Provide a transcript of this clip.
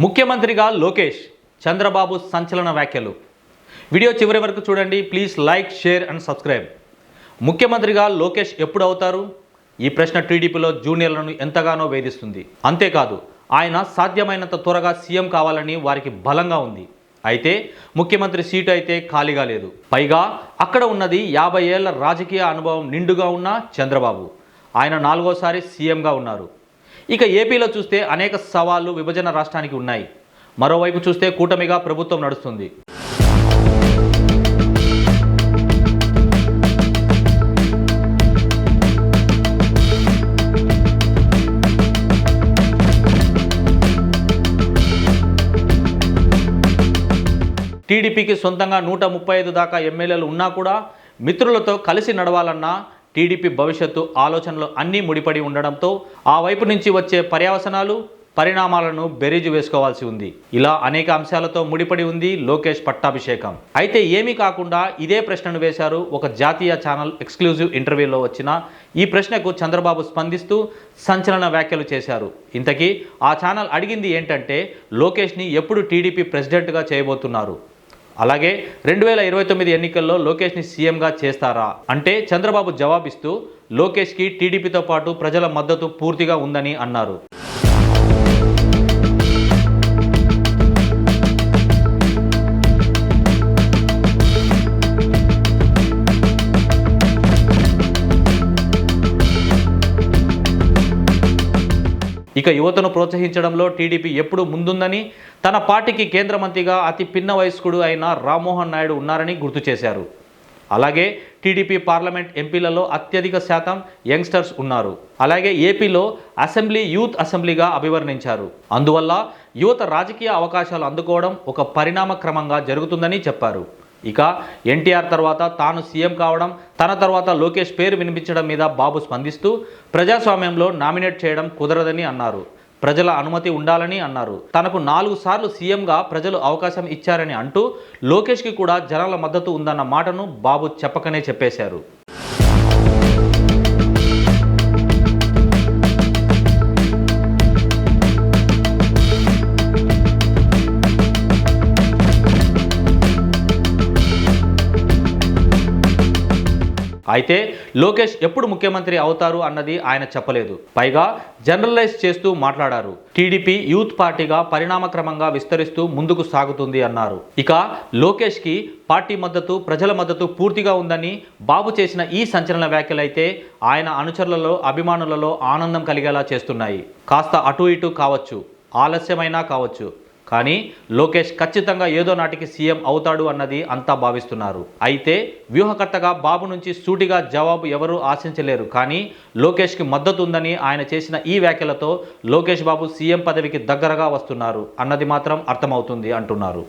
ముఖ్యమంత్రిగా లోకేష్, చంద్రబాబు సంచలన వ్యాఖ్యలు. వీడియో చివరి వరకు చూడండి. Please like, share and subscribe. ముఖ్యమంత్రిగా లోకేష్ ఎప్పుడు అవుతారు? ఈ ప్రశ్న టీడీపీలో జూనియర్లను ఎంతగానో వేధిస్తుంది. అంతేకాదు, ఆయన సాధ్యమైనంత త్వరగా సీఎం కావాలని వారికి బలంగా ఉంది. అయితే ముఖ్యమంత్రి సీటు అయితే ఖాళీగా లేదు. పైగా అక్కడ ఉన్నది 50 ఏళ్ల రాజకీయ అనుభవం నిండుగా ఉన్న చంద్రబాబు. ఆయన 4వసారి సీఎంగా ఉన్నారు. ఇక ఏపీలో చూస్తే అనేక సవాళ్లు విభజన రాష్ట్రానికి ఉన్నాయి. మరోవైపు చూస్తే కూటమిగా ప్రభుత్వం నడుస్తుంది. టీడీపీకి సొంతంగా 135 దాకా ఎమ్మెల్యేలు ఉన్నా కూడా మిత్రులతో కలిసి నడవాలన్నా టీడీపీ భవిష్యత్తు ఆలోచనలు అన్నీ ముడిపడి ఉండడంతో ఆ వైపు నుంచి వచ్చే పర్యవసనాలు, పరిణామాలను బెరీజు వేసుకోవాల్సి ఉంది. ఇలా అనేక అంశాలతో ముడిపడి ఉంది లోకేష్ పట్టాభిషేకం. అయితే ఏమీ కాకుండా ఇదే ప్రశ్నను వేశారు ఒక జాతీయ ఛానల్ ఎక్స్క్లూజివ్ ఇంటర్వ్యూలో వచ్చిన ఈ ప్రశ్నకు చంద్రబాబు స్పందిస్తూ సంచలన వ్యాఖ్యలు చేశారు. ఇంతకీ ఆ ఛానల్ అడిగింది ఏంటంటే, లోకేష్ని ఎప్పుడు టీడీపీ ప్రెసిడెంట్గా చేయబోతున్నారు, అలాగే 2029 ఎన్నికల్లో లోకేష్ని సీఎంగా చేస్తారా అంటే చంద్రబాబు జవాబిస్తూ లోకేష్కి టీడీపీతో పాటు ప్రజల మద్దతు పూర్తిగా ఉందని అన్నారు. ఇక యువతను ప్రోత్సహించడంలో టీడీపీ ఎప్పుడు ముందుందని, తన పార్టీకి కేంద్ర మంత్రిగా అతి పిన్న వయస్కుడు అయిన రామ్మోహన్ నాయుడు ఉన్నారని గుర్తు చేశారు. అలాగే టీడీపీ పార్లమెంట్ ఎంపీలలో అత్యధిక శాతం యంగ్స్టర్స్ ఉన్నారు. అలాగే ఏపీలో అసెంబ్లీ యూత్ అసెంబ్లీగా అభివర్ణించారు. అందువల్ల యువత రాజకీయ అవకాశాలు అందుకోవడం ఒక పరిణామ క్రమంగా జరుగుతుందని చెప్పారు. ఇక ఎన్టీఆర్ తర్వాత తాను సీఎం కావడం, తన తర్వాత లోకేష్ పేరు వినిపించడం మీద బాబు స్పందిస్తూ ప్రజాస్వామ్యంలో నామినేట్ చేయడం కుదరదని అన్నారు. ప్రజల అనుమతి ఉండాలని అన్నారు. తనకు 4 సార్లు సీఎంగా ప్రజలు అవకాశం ఇచ్చారని అంటూ లోకేష్కి కూడా జనాల మద్దతు ఉందన్న మాటను బాబు చెప్పకనే చెప్పేశారు. అయితే లోకేష్ ఎప్పుడు ముఖ్యమంత్రి అవుతారు అన్నది ఆయన చెప్పలేదు. పైగా జనరలైజ్ చేస్తూ మాట్లాడారు. టీడీపీ యూత్ పార్టీగా పరిణామక్రమంగా విస్తరిస్తూ ముందుకు సాగుతుంది అన్నారు. ఇక లోకేష్కి పార్టీ మద్దతు, ప్రజల మద్దతు పూర్తిగా ఉందని బాబు చేసిన ఈ సంచలన వ్యాఖ్యలైతే ఆయన అనుచరులలో, అభిమానులలో ఆనందం కలిగేలా చేస్తున్నాయి. కాస్త అటు ఇటు కావచ్చు, ఆలస్యమైనా కావచ్చు, కానీ లోకేష్ ఖచ్చితంగా ఏదో నాటికి సీఎం అవుతాడు అన్నది అంతా భావిస్తున్నారు. అయితే వ్యూహకర్తగా బాబు నుంచి సూటిగా జవాబు ఎవరూ ఆశించలేరు. కానీ లోకేష్కి మద్దతు ఉందని ఆయన చేసిన ఈ వ్యాఖ్యలతో లోకేష్ బాబు సీఎం పదవికి దగ్గరగా వస్తున్నారు అన్నది మాత్రం అర్థమవుతుంది అంటున్నారు.